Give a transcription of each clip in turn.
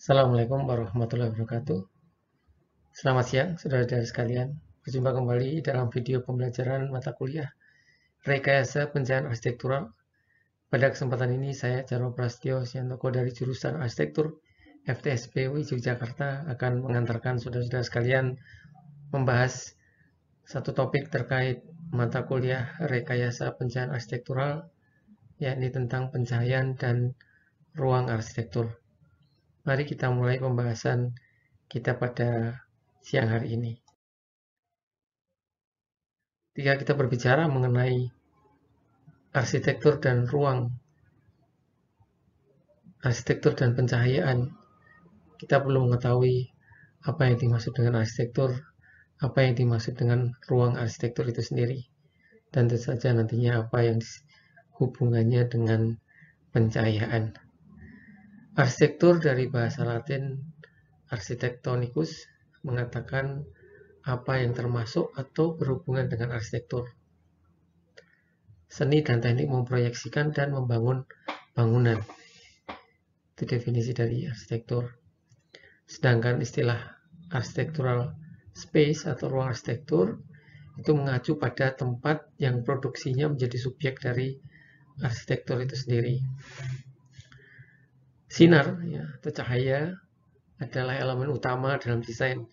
Assalamualaikum warahmatullahi wabarakatuh. Selamat siang, saudara-saudara sekalian. Berjumpa kembali dalam video pembelajaran mata kuliah Rekayasa Pencahayaan Arsitektural. Pada kesempatan ini, saya Jarwo Prastyo Siantoko dari jurusan Arsitektur FTSP UI Yogyakarta akan mengantarkan saudara-saudara sekalian membahas satu topik terkait mata kuliah Rekayasa Pencahayaan Arsitektural, yakni tentang pencahayaan dan ruang arsitektur. Mari kita mulai pembahasan kita pada siang hari ini. Ketika kita berbicara mengenai arsitektur dan ruang, arsitektur dan pencahayaan, kita perlu mengetahui apa yang dimaksud dengan arsitektur, apa yang dimaksud dengan ruang arsitektur itu sendiri, dan tentu saja nantinya apa yang hubungannya dengan pencahayaan. Arsitektur dari bahasa Latin architectonicus mengatakan apa yang termasuk atau berhubungan dengan arsitektur. Seni dan teknik memproyeksikan dan membangun bangunan. Itu definisi dari arsitektur. Sedangkan istilah architectural space atau ruang arsitektur itu mengacu pada tempat yang produksinya menjadi subjek dari arsitektur itu sendiri. Sinar atau cahaya adalah elemen utama dalam desain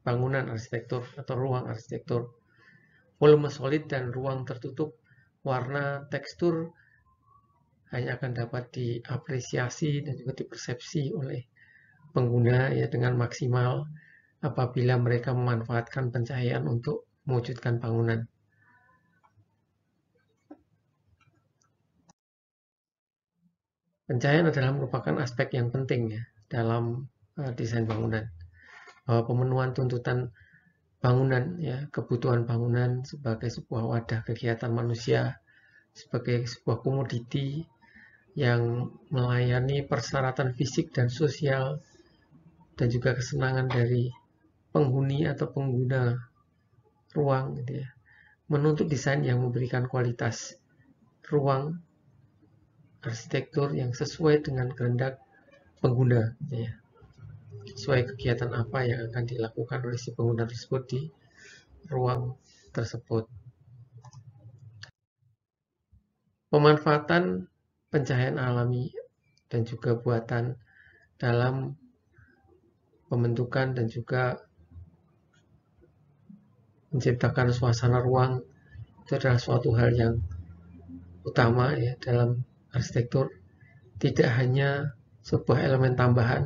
bangunan arsitektur atau ruang arsitektur. Volume solid dan ruang tertutup, warna, tekstur hanya akan dapat diapresiasi dan juga dipersepsi oleh pengguna dengan maksimal apabila mereka memanfaatkan pencahayaan untuk mewujudkan bangunan. Pencahayaan adalah merupakan aspek yang penting dalam desain bangunan. Pemenuhan tuntutan bangunan, kebutuhan bangunan sebagai sebuah wadah kegiatan manusia, sebagai sebuah komoditi yang melayani persyaratan fisik dan sosial dan juga kesenangan dari penghuni atau pengguna ruang, menuntut desain yang memberikan kualitas ruang arsitektur yang sesuai dengan kehendak pengguna, sesuai kegiatan apa yang akan dilakukan oleh si pengguna tersebut di ruang tersebut. Pemanfaatan pencahayaan alami dan juga buatan dalam pembentukan dan juga menciptakan suasana ruang itu adalah suatu hal yang utama dalam arsitektur. Tidak hanya sebuah elemen tambahan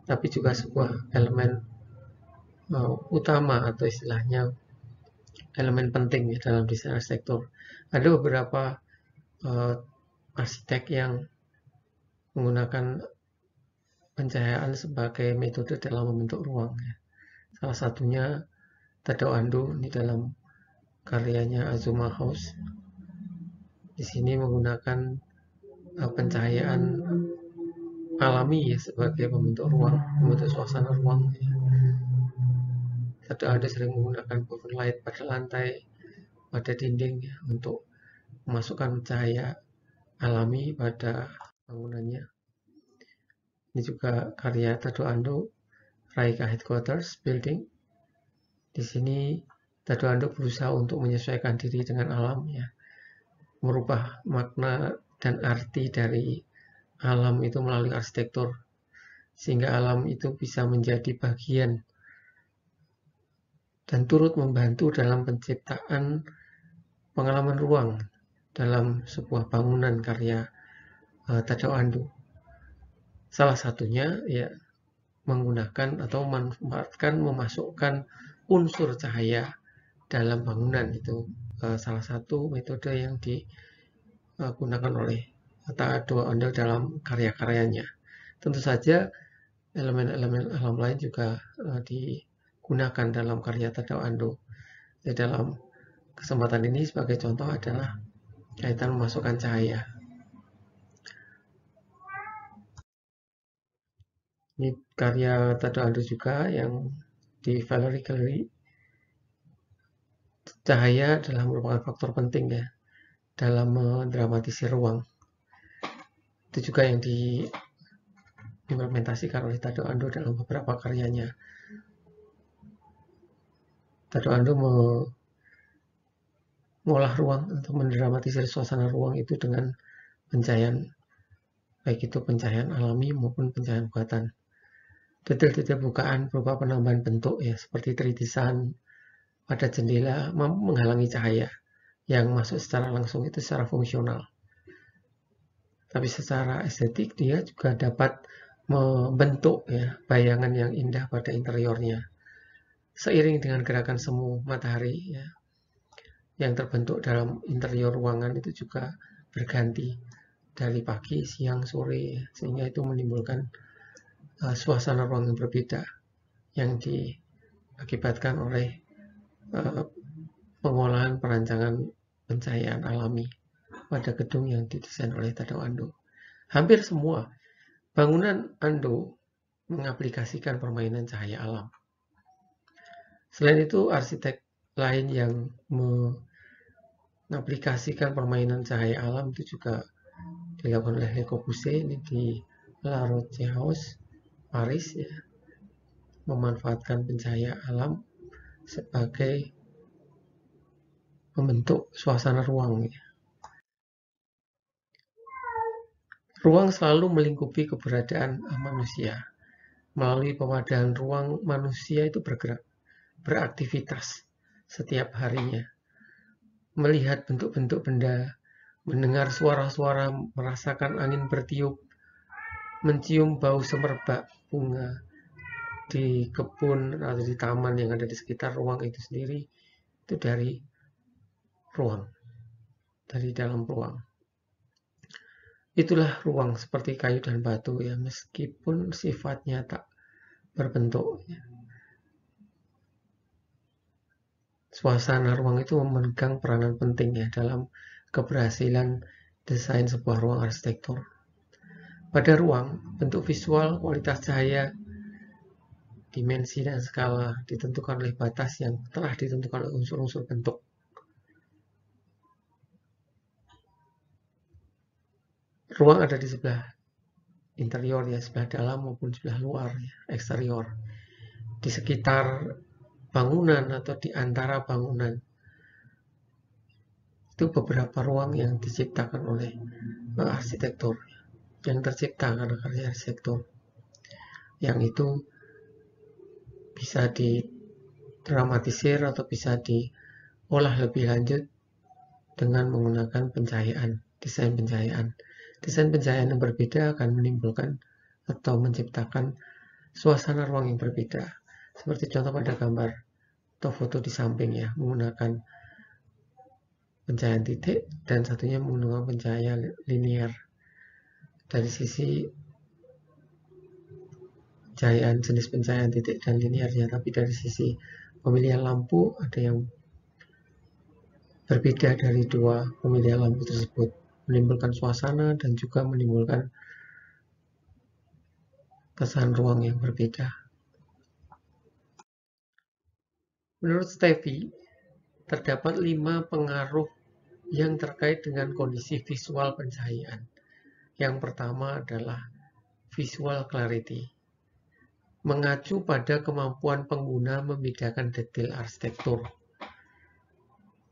tapi juga sebuah elemen utama atau istilahnya elemen penting dalam desain arsitektur. Ada beberapa arsitek yang menggunakan pencahayaan sebagai metode dalam membentuk ruang. Salah satunya Tadao Ando ini dalam karyanya Azuma House. Di sini menggunakan pencahayaan alami sebagai pembentuk ruang, membentuk suasana ruang. Tadao Ando sering menggunakan buffet light pada lantai, pada dinding untuk memasukkan cahaya alami pada bangunannya. Ini juga karya Tadao Ando, Raika Headquarters Building. Di sini Tadao Ando berusaha untuk menyesuaikan diri dengan alam, merubah makna dan arti dari alam itu melalui arsitektur, sehingga alam itu bisa menjadi bagian dan turut membantu dalam penciptaan pengalaman ruang dalam sebuah bangunan karya Tadao Ando. Salah satunya menggunakan atau memasukkan unsur cahaya dalam bangunan. Itu salah satu metode yang digunakan oleh Tadao Ando dalam karya-karyanya. Tentu saja elemen-elemen alam lain juga digunakan dalam karya Tadao Ando. Dalam kesempatan ini sebagai contoh adalah kaitan memasukkan cahaya. Ini karya Tadao Ando juga yang di Valerie Gallery. Cahaya adalah merupakan faktor penting dalam mendramatisir ruang. Itu juga yang diimplementasikan oleh Tadao Ando dalam beberapa karyanya. Tadao Ando mengolah ruang untuk mendramatisir suasana ruang itu dengan pencahayaan, baik itu pencahayaan alami maupun pencahayaan buatan. Detail-detail bukaan berupa penambahan bentuk ya, seperti tritisan pada jendela mampu menghalangi cahaya yang masuk secara langsung itu secara fungsional. Tapi secara estetik dia juga dapat membentuk ya bayangan yang indah pada interiornya. Seiring dengan gerakan semu matahari ya, yang terbentuk dalam interior ruangan itu juga berganti dari pagi, siang, sore, sehingga itu menimbulkan suasana ruang yang berbeda yang diakibatkan oleh pengolahan perancangan pencahayaan alami pada gedung yang didesain oleh Tadao Ando. Hampir semua bangunan Ando mengaplikasikan permainan cahaya alam. Selain itu, arsitek lain yang mengaplikasikan permainan cahaya alam itu juga dilakukan oleh Le Corbusier ini di La Roche-House, Paris ya, memanfaatkan pencahaya alam sebagai membentuk suasana ruang ya. Ruang selalu melingkupi keberadaan manusia. Melalui pewadahan ruang, manusia itu bergerak, beraktivitas setiap harinya. Melihat bentuk-bentuk benda, mendengar suara-suara, merasakan angin bertiup, mencium bau semerbak bunga di kebun atau di taman yang ada di sekitar ruang itu sendiri, itu dari ruang, dari dalam ruang. Itulah ruang seperti kayu dan batu ya, meskipun sifatnya tak berbentuk. Ya. Suasana ruang itu memegang peranan penting ya dalam keberhasilan desain sebuah ruang arsitektur. Pada ruang, bentuk visual, kualitas cahaya, dimensi dan skala ditentukan oleh batas yang telah ditentukan oleh unsur-unsur bentuk. Ruang ada di sebelah interior ya, sebelah dalam maupun sebelah luar ya, eksterior. Di sekitar bangunan atau di antara bangunan itu beberapa ruang yang diciptakan oleh arsitektur, yang tercipta karena karya arsitektur, yang itu bisa didramatisir atau bisa diolah lebih lanjut dengan menggunakan pencahayaan, desain pencahayaan. Desain pencahayaan yang berbeda akan menimbulkan atau menciptakan suasana ruang yang berbeda. Seperti contoh pada gambar atau foto di samping ya, menggunakan pencahayaan titik dan satunya menggunakan pencahayaan linier. Dari sisi pencahayaan, jenis pencahayaan titik dan linier ya, tapi dari sisi pemilihan lampu ada yang berbeda dari dua pemilihan lampu tersebut, menimbulkan suasana dan juga menimbulkan kesan ruang yang berbeda. Menurut Steffi, terdapat 5 pengaruh yang terkait dengan kondisi visual pencahayaan. Yang pertama adalah visual clarity, mengacu pada kemampuan pengguna membedakan detail arsitektur.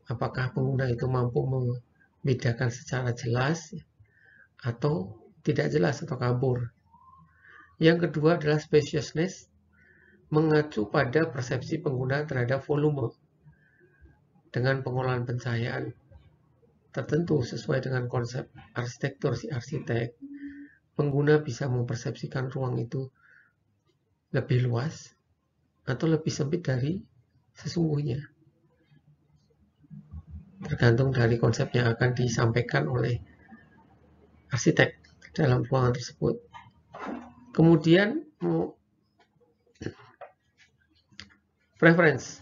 Apakah pengguna itu mampu membedakan secara jelas atau tidak jelas atau kabur. Yang kedua adalah spaciousness, mengacu pada persepsi pengguna terhadap volume. Dengan pengolahan pencahayaan tertentu sesuai dengan konsep arsitektur si arsitek, pengguna bisa mempersepsikan ruang itu lebih luas atau lebih sempit dari sesungguhnya. Tergantung dari konsep yang akan disampaikan oleh arsitek dalam ruangan tersebut. Kemudian preference.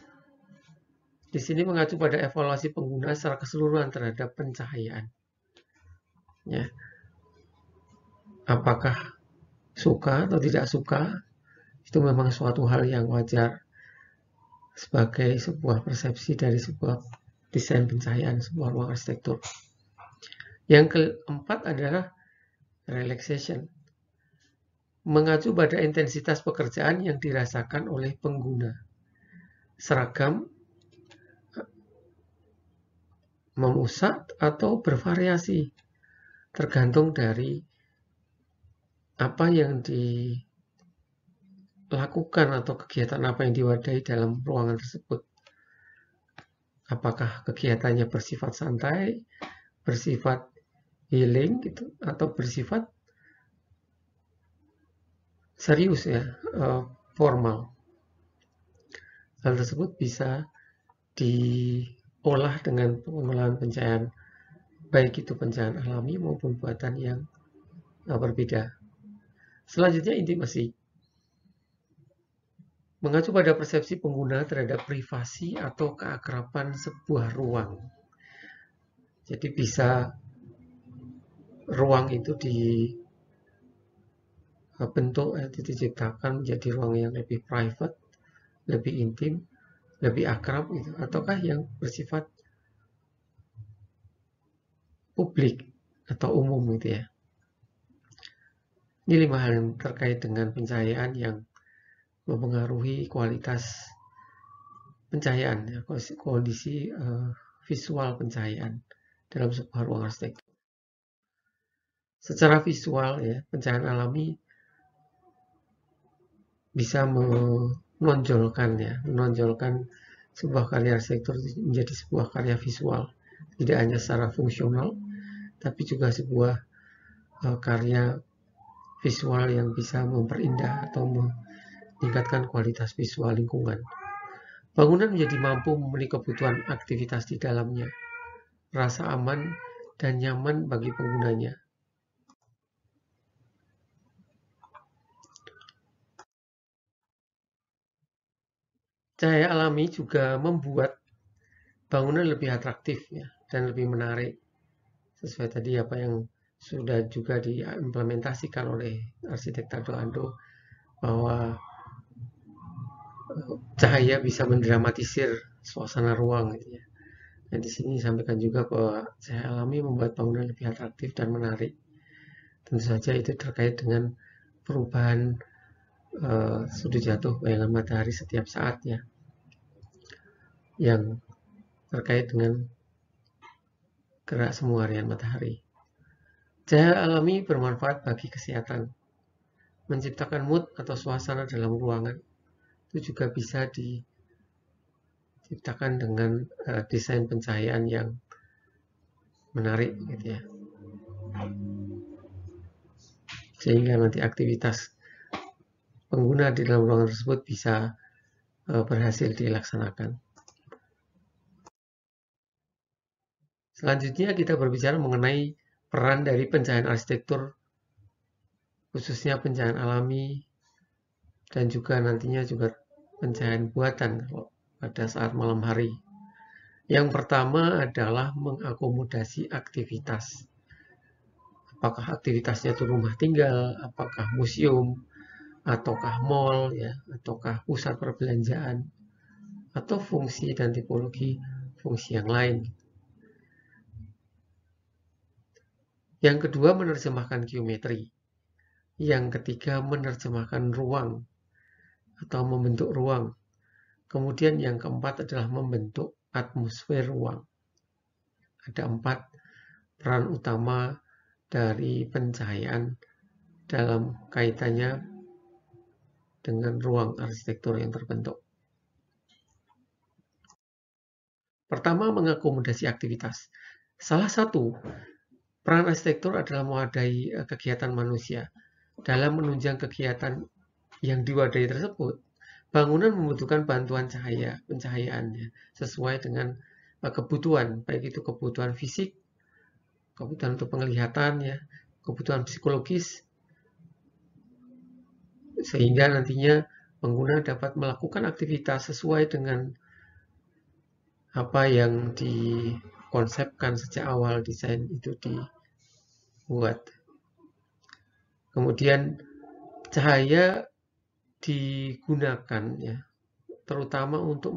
Di sini mengacu pada evaluasi pengguna secara keseluruhan terhadap pencahayaan. Ya. Apakah suka atau tidak suka, itu memang suatu hal yang wajar sebagai sebuah persepsi dari sebuah desain pencahayaan sebuah ruang arsitektur. Yang keempat adalah relaxation. mengacu pada intensitas pekerjaan yang dirasakan oleh pengguna. Seragam, memusat, atau bervariasi, tergantung dari apa yang dilakukan atau kegiatan apa yang diwadahi dalam ruangan tersebut. Apakah kegiatannya bersifat santai, bersifat healing gitu, atau bersifat serius ya, formal. Hal tersebut bisa diolah dengan pengolahan pencahayaan, baik itu pencahayaan alami maupun buatan yang berbeda. Selanjutnya, intimasi. Mengacu pada persepsi pengguna terhadap privasi atau keakraban sebuah ruang. Jadi bisa ruang itu dibentuk, diciptakan menjadi ruang yang lebih private, lebih intim, lebih akrab gitu, ataukah yang bersifat publik atau umum gitu ya. Ini 5 hal yang terkait dengan pencahayaan yang mempengaruhi kualitas pencahayaan, ya, kondisi visual pencahayaan dalam sebuah ruang arsitektur. Secara visual ya, pencahayaan alami bisa menonjolkan sebuah karya arsitektur menjadi sebuah karya visual, tidak hanya secara fungsional, tapi juga sebuah karya visual yang bisa memperindah atau meningkatkan kualitas visual lingkungan. Bangunan menjadi mampu memenuhi kebutuhan aktivitas di dalamnya, rasa aman dan nyaman bagi penggunanya. Cahaya alami juga membuat bangunan lebih atraktif ya, dan lebih menarik. Sesuai tadi apa yang sudah juga diimplementasikan oleh arsitek Tado Ando, bahwa cahaya bisa mendramatisir suasana ruang gitu ya. Dan di sini disampaikan juga bahwa cahaya alami membuat bangunan lebih atraktif dan menarik. Tentu saja itu terkait dengan perubahan sudut jatuh bayangan matahari setiap saatnya, yang terkait dengan gerak semu harian matahari. Cahaya alami bermanfaat bagi kesehatan, menciptakan mood atau suasana dalam ruangan. Itu juga bisa diciptakan dengan desain pencahayaan yang menarik gitu ya, sehingga nanti aktivitas pengguna di dalam ruangan tersebut bisa berhasil dilaksanakan. Selanjutnya kita berbicara mengenai peran dari pencahayaan arsitektur, khususnya pencahayaan alami dan juga nantinya juga pencahayaan buatan pada saat malam hari. Yang pertama adalah mengakomodasi aktivitas. Apakah aktivitasnya itu rumah tinggal, apakah museum, ataukah mall, ya, ataukah pusat perbelanjaan, atau fungsi dan tipologi fungsi yang lain. Yang kedua, menerjemahkan geometri. Yang ketiga, menerjemahkan ruang atau membentuk ruang. Kemudian yang keempat adalah membentuk atmosfer ruang. Ada 4 peran utama dari pencahayaan dalam kaitannya dengan ruang arsitektur yang terbentuk. Pertama, mengakomodasi aktivitas. Salah satu peran arsitektur adalah mewadahi kegiatan manusia. Dalam menunjang kegiatan yang diwadahi tersebut, bangunan membutuhkan bantuan pencahayaannya sesuai dengan kebutuhan, baik itu kebutuhan fisik, kebutuhan untuk penglihatan, ya, kebutuhan psikologis, sehingga nantinya pengguna dapat melakukan aktivitas sesuai dengan apa yang dikonsepkan sejak awal desain itu dibuat. Kemudian cahaya digunakan ya, terutama untuk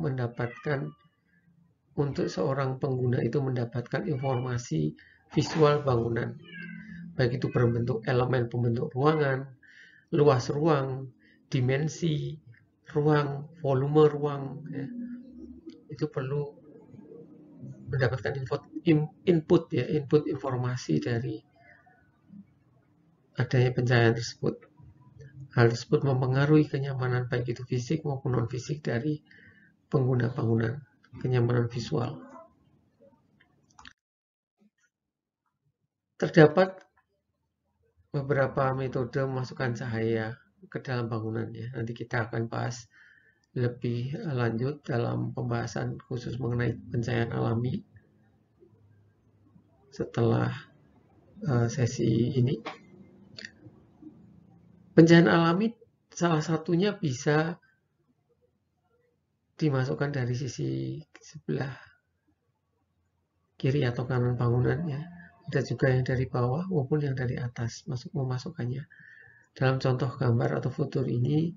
seorang pengguna itu mendapatkan informasi visual bangunan, baik itu berbentuk elemen pembentuk ruangan, luas ruang, dimensi ruang, volume ruang, ya, itu perlu mendapatkan input informasi dari adanya pencahayaan tersebut. Hal tersebut mempengaruhi kenyamanan baik itu fisik maupun non fisik dari pengguna bangunan, kenyamanan visual. Terdapat beberapa metode memasukkan cahaya ke dalam bangunan ya. Nanti kita akan bahas lebih lanjut dalam pembahasan khusus mengenai pencahayaan alami setelah sesi ini. Pencahayaan alami salah satunya bisa dimasukkan dari sisi sebelah kiri atau kanan bangunan ya. Ada juga yang dari bawah maupun yang dari atas memasukkannya. Dalam contoh gambar atau foto ini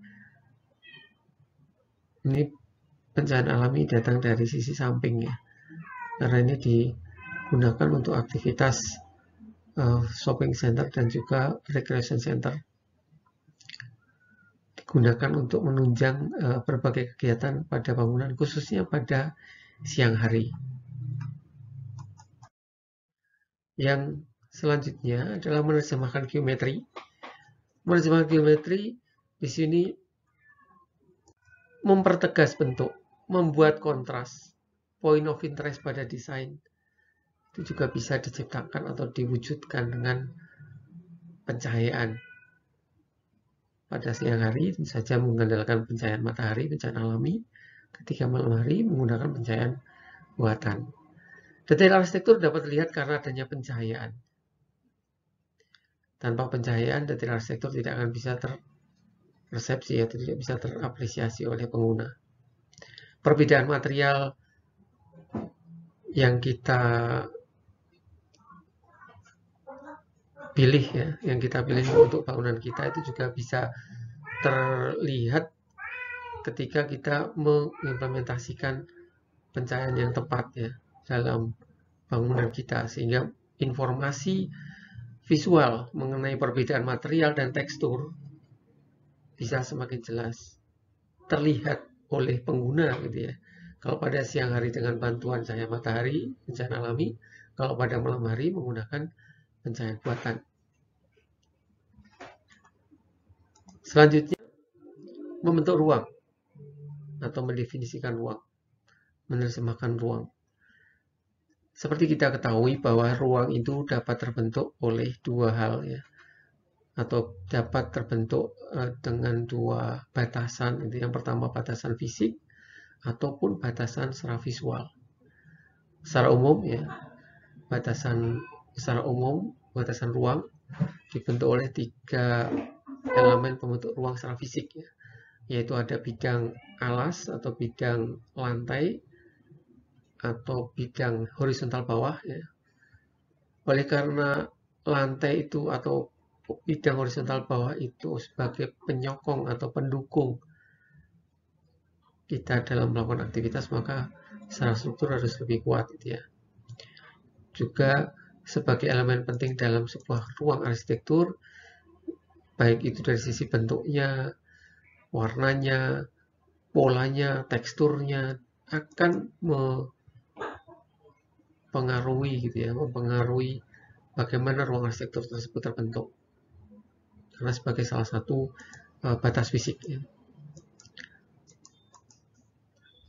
pencahayaan alami datang dari sisi samping ya. Karena ini digunakan untuk aktivitas shopping center dan juga recreation center. Digunakan untuk menunjang berbagai kegiatan pada bangunan, khususnya pada siang hari. Yang selanjutnya adalah menerjemahkan geometri. Menerjemahkan geometri di sini mempertegas bentuk, membuat kontras, point of interest pada desain. Itu juga bisa diciptakan atau diwujudkan dengan pencahayaan. Pada siang hari tentu saja mengandalkan pencahayaan matahari, pencahayaan alami. Ketika malam hari menggunakan pencahayaan buatan. Detail arsitektur dapat dilihat karena adanya pencahayaan. Tanpa pencahayaan, detail arsitektur tidak akan bisa terpersepsi atau tidak bisa terapresiasi oleh pengguna. Perbedaan material yang kita pilih ya, yang kita pilih untuk bangunan kita itu juga bisa terlihat ketika kita mengimplementasikan pencahayaan yang tepat ya dalam bangunan kita, sehingga informasi visual mengenai perbedaan material dan tekstur bisa semakin jelas terlihat oleh pengguna gitu ya. Kalau pada siang hari dengan bantuan cahaya matahari, pencahayaan alami, kalau pada malam hari menggunakan pencahayaan buatan. Selanjutnya, membentuk ruang atau mendefinisikan ruang, menerjemahkan ruang. Seperti kita ketahui bahwa ruang itu dapat terbentuk oleh dua hal ya, atau dapat terbentuk dengan dua batasan. Itu yang pertama batasan fisik ataupun batasan secara visual. Secara umum ya, batasan ruang dibentuk oleh tiga elemen pembentuk ruang secara fisik ya, yaitu ada bidang alas atau bidang lantai atau bidang horizontal bawah ya. Oleh karena lantai itu atau bidang horizontal bawah itu sebagai penyokong atau pendukung kita dalam melakukan aktivitas, maka secara struktur harus lebih kuat gitu ya. Juga sebagai elemen penting dalam sebuah ruang arsitektur, baik itu dari sisi bentuknya, warnanya, polanya, teksturnya, akan mempengaruhi gitu ya, mempengaruhi bagaimana ruang arsitektur tersebut terbentuk. Karena sebagai salah satu batas fisik ya.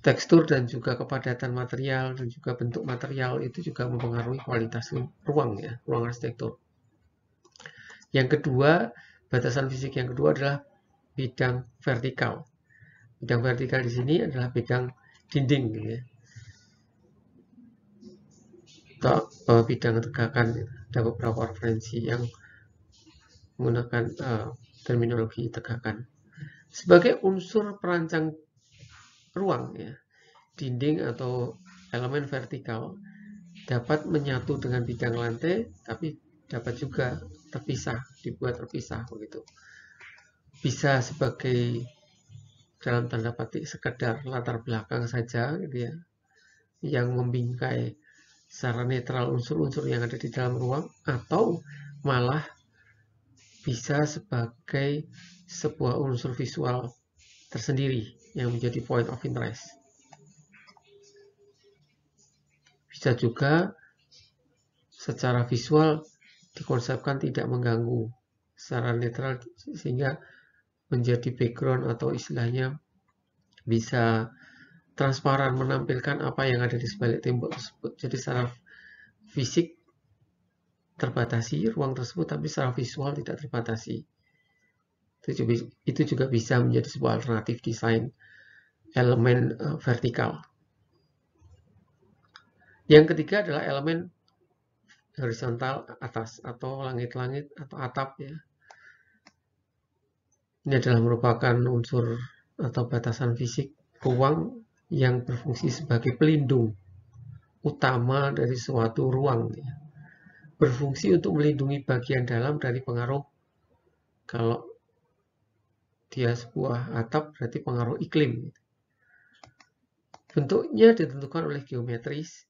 Tekstur dan juga kepadatan material dan juga bentuk material itu juga mempengaruhi kualitas ruang ya, ruang arsitektur. Yang kedua, batasan fisik yang kedua adalah bidang vertikal. Bidang vertikal di sini adalah bidang dinding gitu ya. Atau bidang tegakan. Ada beberapa referensi yang menggunakan terminologi tegakan. Sebagai unsur perancang ruang ya, dinding atau elemen vertikal dapat menyatu dengan bidang lantai, tapi dapat juga dibuat terpisah begitu. Bisa sebagai dalam tanda petik sekedar latar belakang saja gitu ya, yang membingkai secara netral unsur-unsur yang ada di dalam ruang, atau malah bisa sebagai sebuah unsur visual tersendiri yang menjadi point of interest. Bisa juga secara visual dikonsepkan tidak mengganggu, secara netral, sehingga menjadi background atau istilahnya bisa transparan, menampilkan apa yang ada di sebalik tembok tersebut. Jadi secara fisik terbatasi ruang tersebut, tapi secara visual tidak terbatasi. Itu juga bisa menjadi sebuah alternatif desain elemen vertikal. Yang ketiga adalah elemen horizontal atas atau langit-langit atau atap ya. Ini adalah merupakan unsur atau batasan fisik ruang yang berfungsi sebagai pelindung utama dari suatu ruang ya. Berfungsi untuk melindungi bagian dalam dari pengaruh. Kalau dia sebuah atap berarti pengaruh iklim. Bentuknya ditentukan oleh geometris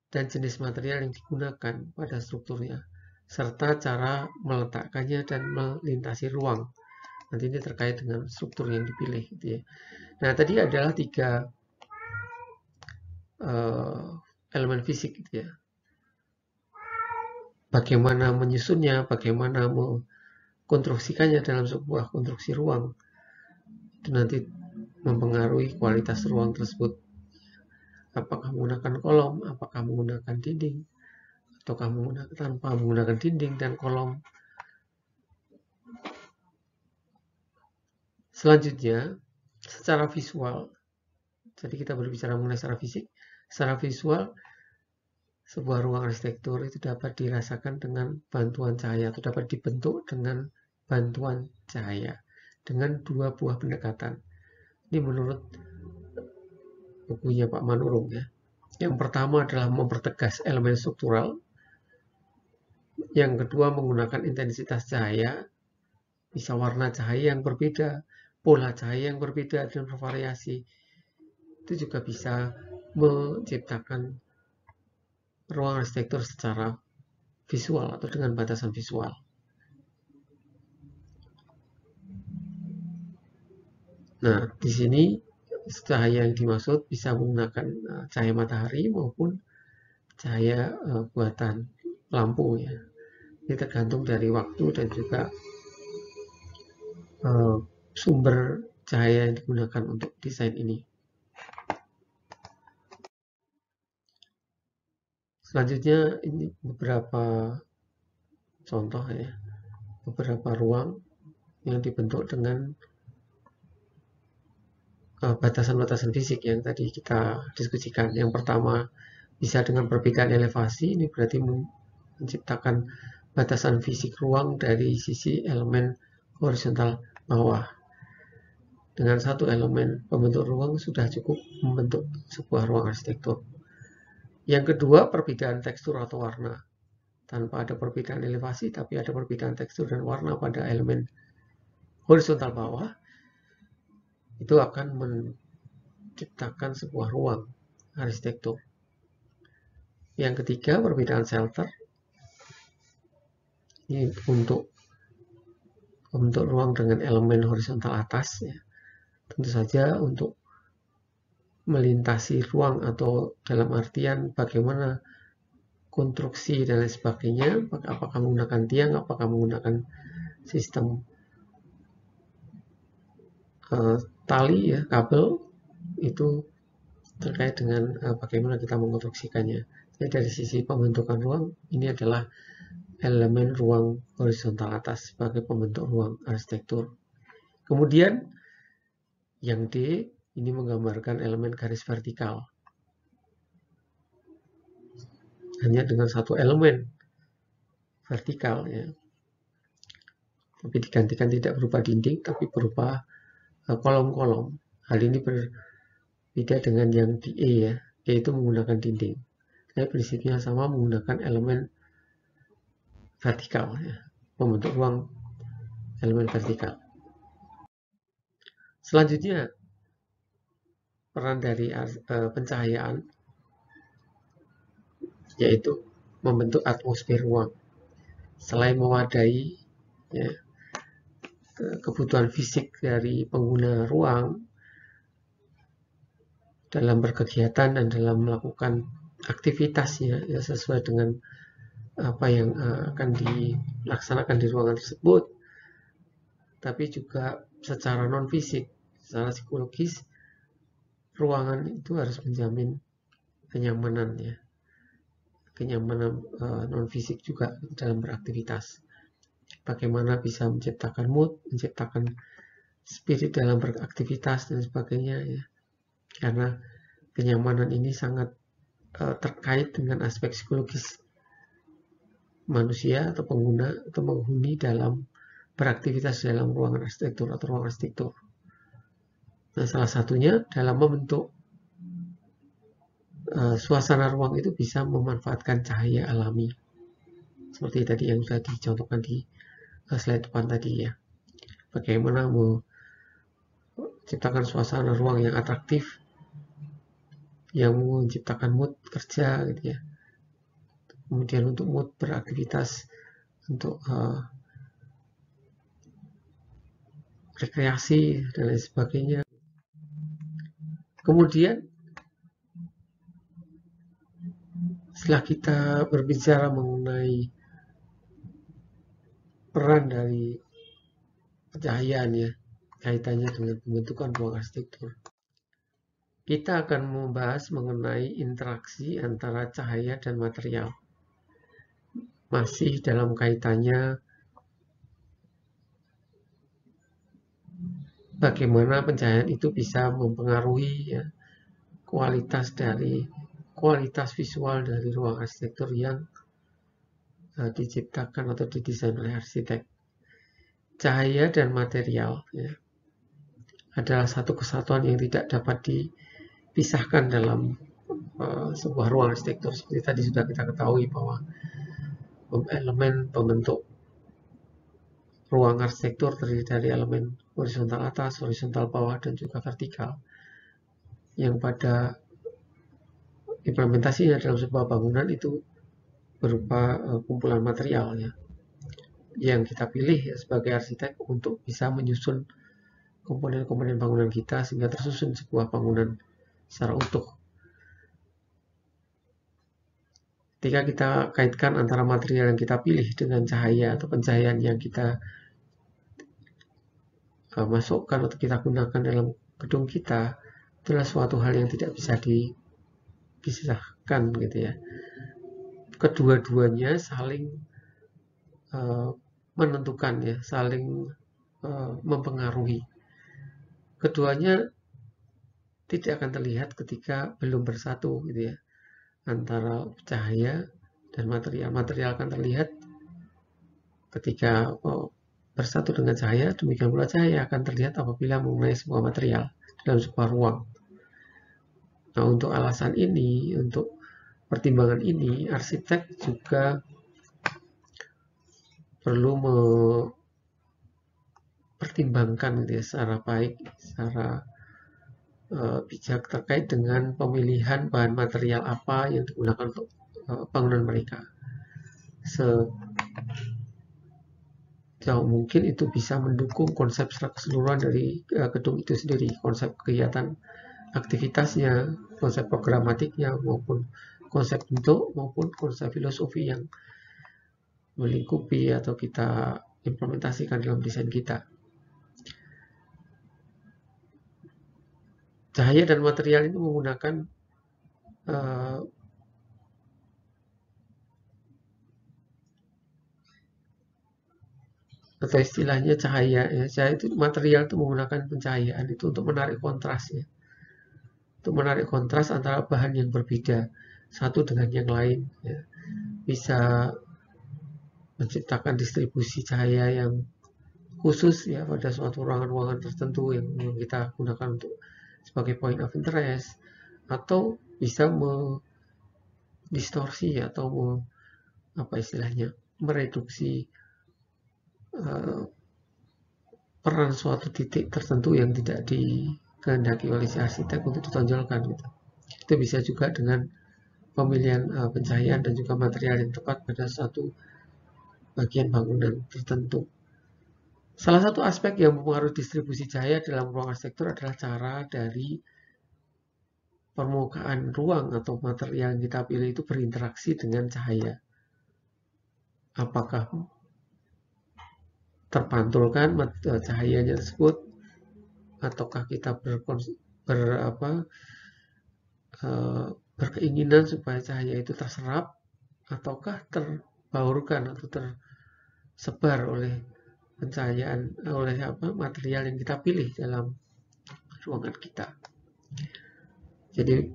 dan jenis material yang digunakan pada strukturnya, serta cara meletakkannya dan melintasi ruang. Nanti ini terkait dengan struktur yang dipilih gitu ya. Nah, tadi adalah 3 elemen fisik gitu ya. Bagaimana menyusunnya, bagaimana mengkonstruksikannya dalam sebuah konstruksi ruang, itu nanti mempengaruhi kualitas ruang tersebut. Apakah menggunakan kolom, apakah menggunakan dinding, ataukah tanpa menggunakan dinding dan kolom. Selanjutnya, secara visual. Jadi kita berbicara mengenai secara fisik. Secara visual, sebuah ruang arsitektur itu dapat dirasakan dengan bantuan cahaya atau dapat dibentuk dengan bantuan cahaya dengan 2 buah pendekatan. Ini menurut bukunya Pak Manurung ya. Yang pertama adalah mempertegas elemen struktural. Yang kedua menggunakan intensitas cahaya, bisa warna cahaya yang berbeda, pola cahaya yang berbeda dan bervariasi. Itu juga bisa menciptakan ruang arsitektur secara visual atau dengan batasan visual. Nah, di sini cahaya yang dimaksud bisa menggunakan cahaya matahari maupun cahaya buatan lampu ya. Ini tergantung dari waktu dan juga sumber cahaya yang digunakan untuk desain ini. Selanjutnya ini beberapa contoh ya, beberapa ruang yang dibentuk dengan batasan-batasan fisik yang tadi kita diskusikan. Yang pertama bisa dengan perbedaan elevasi, ini berarti menciptakan batasan fisik ruang dari sisi elemen horizontal bawah. Dengan satu elemen pembentuk ruang sudah cukup membentuk sebuah ruang arsitektur. Yang kedua, perbedaan tekstur atau warna. Tanpa ada perbedaan elevasi, tapi ada perbedaan tekstur dan warna pada elemen horizontal bawah, itu akan menciptakan sebuah ruang arsitektur. Yang ketiga, perbedaan shelter. Ini untuk membentuk ruang dengan elemen horizontal atas. Ya. Tentu saja untuk melintasi ruang atau dalam artian bagaimana konstruksi dan lain sebagainya, apakah menggunakan tiang, apakah menggunakan sistem tali ya, kabel, itu terkait dengan bagaimana kita mengkonstruksikannya. Jadi dari sisi pembentukan ruang, ini adalah elemen ruang horizontal atas sebagai pembentuk ruang arsitektur. Kemudian yang D ini menggambarkan elemen garis vertikal. Hanya dengan satu elemen vertikal ya. Tapi digantikan tidak berupa dinding tapi berupa kolom-kolom. Hal ini berbeda dengan yang di E ya. E itu menggunakan dinding. Tapi prinsipnya sama, menggunakan elemen vertikal ya. Membentuk ruang elemen vertikal. Selanjutnya peran dari pencahayaan yaitu membentuk atmosfer ruang. Selain mewadai ya, kebutuhan fisik dari pengguna ruang dalam berkegiatan dan dalam melakukan aktivitasnya ya sesuai dengan apa yang akan dilaksanakan di ruangan tersebut, tapi juga secara non fisik, secara psikologis ruangan itu harus menjamin kenyamanan ya, kenyamanan non fisik juga dalam beraktivitas. Bagaimana bisa menciptakan mood, menciptakan spirit dalam beraktivitas dan sebagainya ya. Karena kenyamanan ini sangat terkait dengan aspek psikologis manusia atau pengguna atau penghuni dalam beraktivitas dalam ruangan arsitektur atau ruang arsitektur. Nah, salah satunya dalam membentuk suasana ruang itu bisa memanfaatkan cahaya alami. Seperti tadi yang sudah dicontohkan di slide depan tadi ya. Bagaimana menciptakan suasana ruang yang atraktif, yang menciptakan mood kerja gitu ya. Kemudian untuk mood beraktivitas, untuk rekreasi dan lain sebagainya. Kemudian setelah kita berbicara mengenai peran dari pencahayaan ya, kaitannya dengan pembentukan ruang arsitektur, kita akan membahas mengenai interaksi antara cahaya dan material. Masih dalam kaitannya bagaimana pencahayaan itu bisa mempengaruhi ya, kualitas visual dari ruang arsitektur yang diciptakan atau didesain oleh arsitek. Cahaya dan material ya, adalah satu kesatuan yang tidak dapat dipisahkan dalam sebuah ruang arsitektur. Seperti tadi sudah kita ketahui bahwa elemen pembentuk ruang arsitektur terdiri dari elemen horizontal atas, horizontal bawah, dan juga vertikal. Yang pada implementasinya dalam sebuah bangunan itu berupa kumpulan material ya, yang kita pilih ya, sebagai arsitek untuk bisa menyusun komponen-komponen bangunan kita sehingga tersusun sebuah bangunan secara utuh. Ketika kita kaitkan antara material yang kita pilih dengan cahaya atau pencahayaan yang kita masukkan atau kita gunakan dalam gedung kita, itulah suatu hal yang tidak bisa dipisahkan gitu ya. Kedua-duanya saling menentukan ya, saling mempengaruhi. Keduanya tidak akan terlihat ketika belum bersatu gitu ya, antara cahaya dan material. Material akan terlihat ketika bersatu dengan cahaya, demikian pula cahaya akan terlihat apabila mengenai sebuah material dalam sebuah ruang. Nah, untuk alasan ini, untuk pertimbangan ini, arsitek juga perlu mempertimbangkan gitu ya, secara baik, secara bijak terkait dengan pemilihan bahan material apa yang digunakan untuk bangunan mereka. Sejauh mungkin itu bisa mendukung konsep secara keseluruhan dari gedung itu sendiri, konsep kegiatan aktivitasnya, konsep programatiknya, maupun konsep bentuk, maupun konsep filosofi yang melingkupi atau kita implementasikan dalam desain kita. Cahaya dan material ini menggunakan atau istilahnya cahaya ya, cahaya itu material itu menggunakan pencahayaan itu untuk menarik kontras ya, untuk menarik kontras antara bahan yang berbeda satu dengan yang lain ya. Bisa menciptakan distribusi cahaya yang khusus ya pada suatu ruangan-ruangan tertentu yang kita gunakan untuk sebagai point of interest, atau bisa mendistorsi atau apa istilahnya, mereduksi peran suatu titik tertentu yang tidak dikehendaki oleh si arsitek untuk ditonjolkan gitu. Itu bisa juga dengan pemilihan pencahayaan dan juga material yang tepat pada satu bagian bangunan tertentu. Salah satu aspek yang mempengaruhi distribusi cahaya dalam ruang arsitektur adalah cara dari permukaan ruang atau material yang kita pilih itu berinteraksi dengan cahaya. Apakah terpantulkan cahayanya tersebut, ataukah kita berkeinginan supaya cahaya itu terserap, ataukah terbaurkan atau tersebar oleh pencahayaan oleh material yang kita pilih dalam ruangan kita. Jadi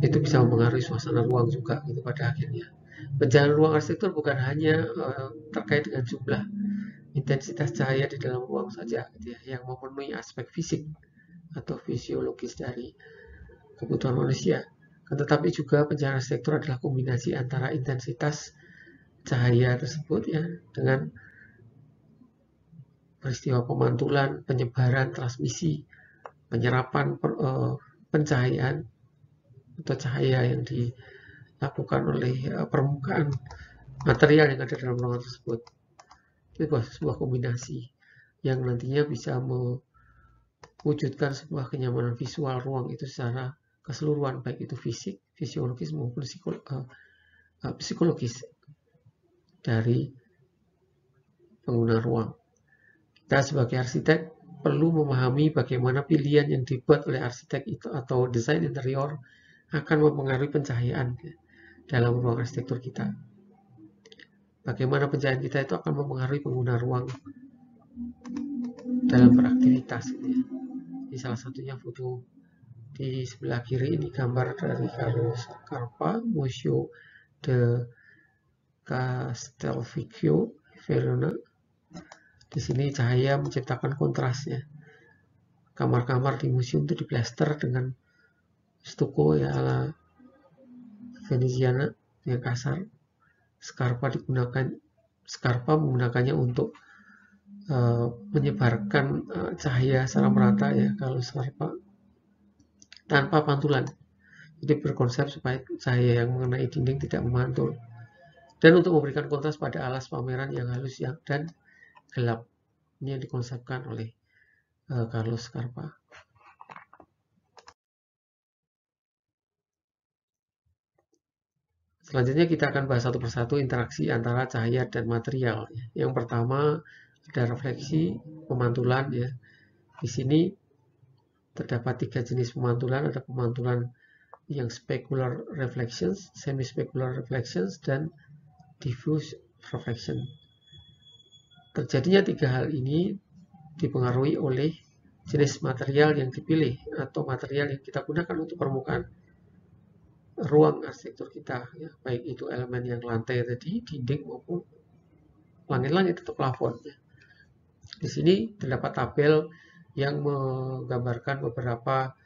itu bisa mempengaruhi suasana ruang juga gitu pada akhirnya. Pencahayaan ruang arsitektur bukan hanya terkait dengan jumlah intensitas cahaya di dalam ruang saja gitu ya, yang memenuhi aspek fisik atau fisiologis dari kebutuhan manusia. Tetapi juga pencahayaan arsitektur adalah kombinasi antara intensitas cahaya tersebut ya dengan peristiwa pemantulan, penyebaran, transmisi, penyerapan pencahayaan atau cahaya yang dilakukan oleh permukaan material yang ada dalam ruangan tersebut. Itu sebuah kombinasi yang nantinya bisa mewujudkan sebuah kenyamanan visual ruang itu secara keseluruhan, baik itu fisik, fisiologis maupun psikologis dari pengguna ruang. Kita sebagai arsitek perlu memahami bagaimana pilihan yang dibuat oleh arsitek itu atau desain interior akan mempengaruhi pencahayaan dalam ruang arsitektur kita. Bagaimana pencahayaan kita itu akan mempengaruhi pengguna ruang dalam beraktivitas. Ini salah satunya foto di sebelah kiri, ini gambar dari Carlo Scarpa, Museo de Castelvecchio, Verona. Di sini cahaya menciptakan kontrasnya. Kamar-kamar di museum itu diplaster dengan stuko ya ala Veneziana yang kasar. Scarpa menggunakannya untuk menyebarkan cahaya secara merata ya, kalau Scarpa tanpa pantulan. Jadi berkonsep supaya cahaya yang mengenai dinding tidak memantul. Dan untuk memberikan kontras pada alas pameran yang halus dan gelap. Ini yang dikonsepkan oleh Carlos Scarpa. Selanjutnya kita akan bahas satu persatu interaksi antara cahaya dan material. Yang pertama ada refleksi, pemantulan ya. Di sini terdapat 3 jenis pemantulan, ada pemantulan yang specular reflections, semi-specular reflections, dan diffuse reflection. Terjadinya 3 hal ini dipengaruhi oleh jenis material yang dipilih atau material yang kita gunakan untuk permukaan ruang arsitektur kita, ya, baik itu elemen yang lantai tadi, dinding maupun langit-langit atau plafon. Ya. Di sini terdapat tabel yang menggambarkan beberapa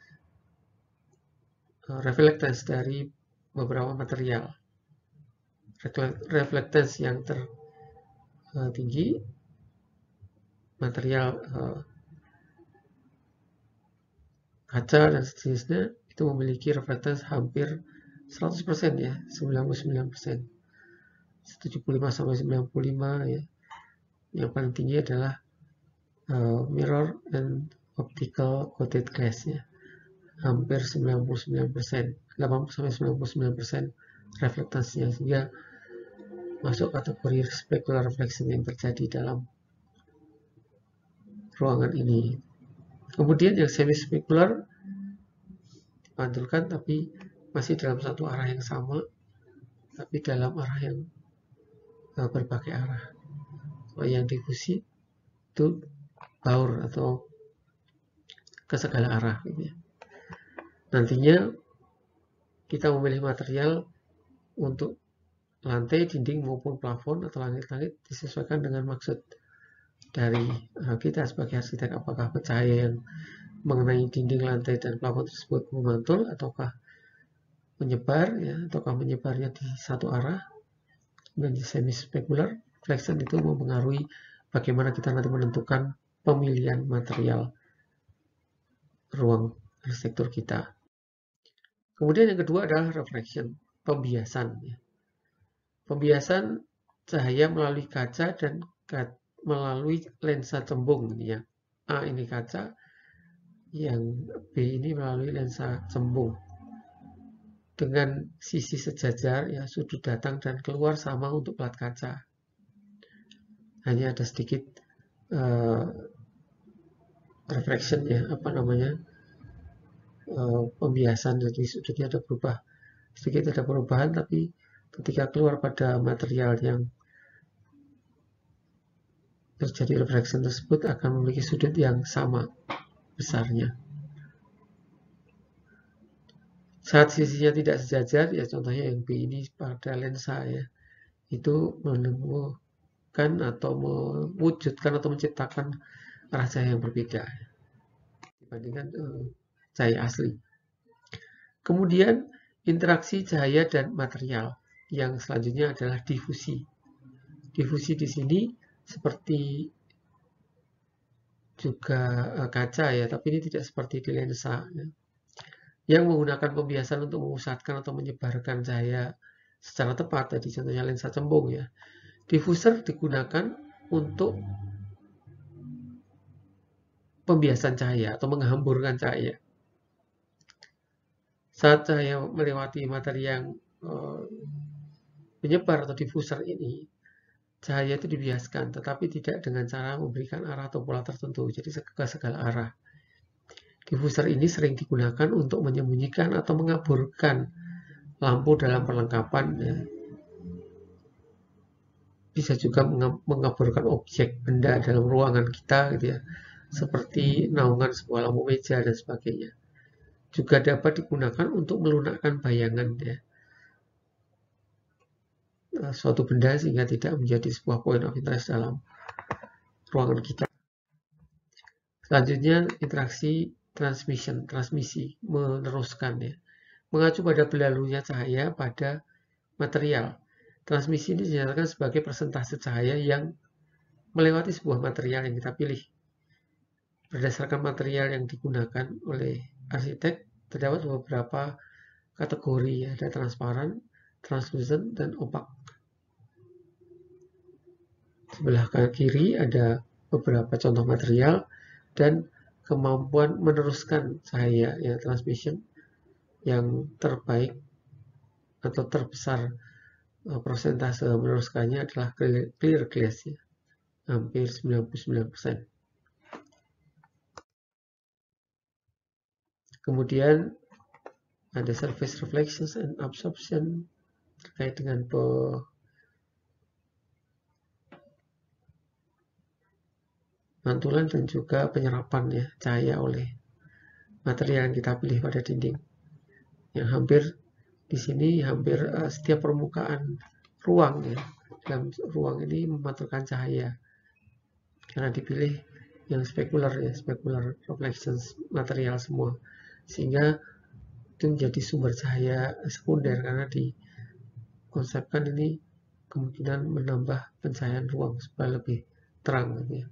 reflektans dari beberapa material. Reflektans yang tertinggi material kaca dan sejenisnya itu memiliki reflektans hampir 100% ya, 99%. 75 sampai 95 ya. Yang paling tinggi adalah mirror and optical coated glass ya. Hampir 99%, 80 sampai 99% reflektansnya, sehingga masuk kategori specular reflection yang terjadi dalam ruangan ini. Kemudian yang semi specular dipantulkan tapi masih dalam satu arah yang sama, tapi dalam arah yang berbagai arah. Kalau yang difusi itu baur atau ke segala arah gitu ya. Nantinya kita memilih material untuk lantai, dinding maupun plafon atau langit-langit disesuaikan dengan maksud dari kita sebagai arsitek, apakah cahaya yang mengenai dinding, lantai, dan plafon tersebut memantul ataukah menyebar ya, ataukah menyebarnya di satu arah. Dan di semi specular reflection itu mempengaruhi bagaimana kita nanti menentukan pemilihan material ruang arsitektur kita. Kemudian yang kedua adalah reflection, pembiasan. Pembiasan cahaya melalui kaca dan melalui lensa cembung ini ya. A ini kaca, yang B ini melalui lensa cembung. Dengan sisi sejajar ya, sudut datang dan keluar sama untuk plat kaca. Hanya ada sedikit reflection ya, pembiasan, jadi sudutnya ada berubah. Sedikit ada perubahan, tapi ketika keluar pada material yang terjadi reflection tersebut akan memiliki sudut yang sama besarnya. Saat sisinya tidak sejajar, ya contohnya yang B ini pada lensa ya, itu menemukan atau mewujudkan atau menciptakan arah cahaya yang berbeda dibandingkan cahaya asli. Kemudian interaksi cahaya dan material yang selanjutnya adalah difusi. Difusi di sini seperti juga kaca ya, tapi ini tidak seperti di lensa ya, yang menggunakan pembiasan untuk memusatkan atau menyebarkan cahaya secara tepat. Tadi contohnya lensa cembung ya. Diffuser digunakan untuk pembiasan cahaya atau menghamburkan cahaya. Saat cahaya melewati materi yang menyebar atau diffuser ini, cahaya itu dibiaskan, tetapi tidak dengan cara memberikan arah atau pola tertentu, jadi ke segala arah. Diffuser ini sering digunakan untuk menyembunyikan atau mengaburkan lampu dalam perlengkapan. Ya. Bisa juga mengaburkan objek benda dalam ruangan kita, gitu ya, seperti naungan sebuah lampu meja dan sebagainya. Juga dapat digunakan untuk melunakkan bayangan ya, suatu benda sehingga tidak menjadi sebuah point of interest dalam ruangan kita. Selanjutnya interaksi transmisi, meneruskan ya. Mengacu pada berlalunya cahaya pada material. Transmisi ini dinyatakan sebagai persentase cahaya yang melewati sebuah material yang kita pilih. Berdasarkan material yang digunakan oleh arsitek, terdapat beberapa kategori, ada transparan, translucent, dan opak. Sebelah kiri ada beberapa contoh material dan kemampuan meneruskan cahaya ya, transmission yang terbaik atau terbesar persentase meneruskannya adalah clear glass ya, hampir 99%. Kemudian ada surface reflections and absorption terkait dengan mantulan dan juga penyerapan ya, cahaya oleh material yang kita pilih pada dinding. Yang hampir di sini setiap permukaan ruang ya, dalam ruang ini memantulkan cahaya karena dipilih yang spekular ya, specular reflections material semua, sehingga itu menjadi sumber cahaya sekunder karena dikonsepkan ini kemungkinan menambah pencahayaan ruang supaya lebih terang gitu ya.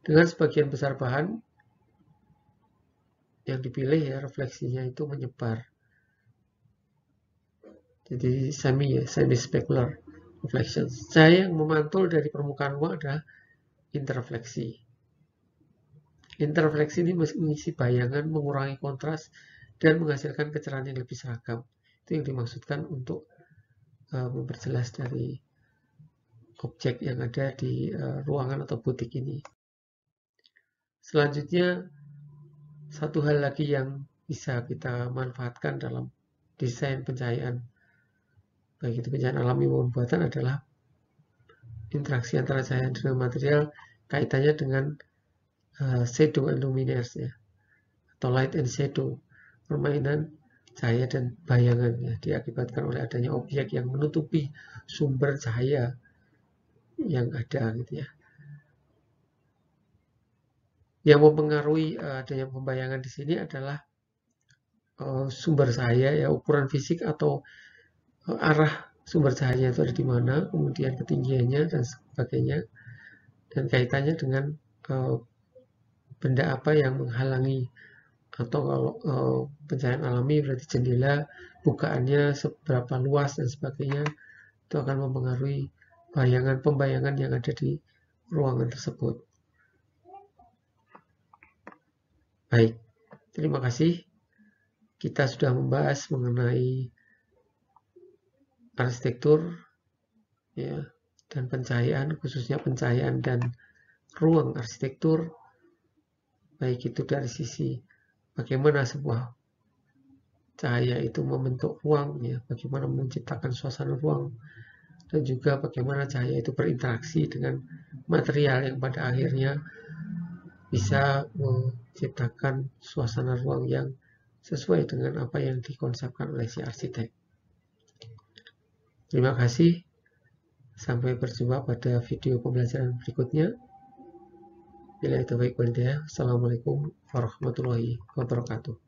Dengan sebagian besar bahan yang dipilih ya, refleksinya itu menyebar. Jadi semi specular reflections. Cahaya yang memantul dari permukaan ruang adalah interrefleksi. Interrefleksi ini mengisi bayangan, mengurangi kontras, dan menghasilkan kecerahan yang lebih seragam. Itu yang dimaksudkan untuk memperjelas dari objek yang ada di ruangan atau butik ini. Selanjutnya, satu hal lagi yang bisa kita manfaatkan dalam desain pencahayaan, baik itu pencahayaan alami maupun buatan, adalah interaksi antara cahaya dengan material, kaitannya dengan shadow and luminance ya, atau light and shadow, permainan cahaya dan bayangan ya, diakibatkan oleh adanya objek yang menutupi sumber cahaya yang ada gitu ya. Yang mempengaruhi adanya pembayangan di sini adalah sumber cahaya ya, ukuran fisik atau arah sumber cahaya itu ada di mana, kemudian ketinggiannya dan sebagainya, dan kaitannya dengan benda apa yang menghalangi, atau kalau pencahayaan alami berarti jendela, bukaannya seberapa luas dan sebagainya, itu akan mempengaruhi pembayangan yang ada di ruangan tersebut. Baik, terima kasih. Kita sudah membahas mengenai arsitektur ya, dan pencahayaan, khususnya pencahayaan dan ruang arsitektur, baik itu dari sisi bagaimana sebuah cahaya itu membentuk ruang, ya, bagaimana menciptakan suasana ruang, dan juga bagaimana cahaya itu berinteraksi dengan material yang pada akhirnya bisa menciptakan suasana ruang yang sesuai dengan apa yang dikonsepkan oleh si arsitek. Terima kasih. Sampai berjumpa pada video pembelajaran berikutnya. Bila itu baik, Assalamualaikum warahmatullahi wabarakatuh.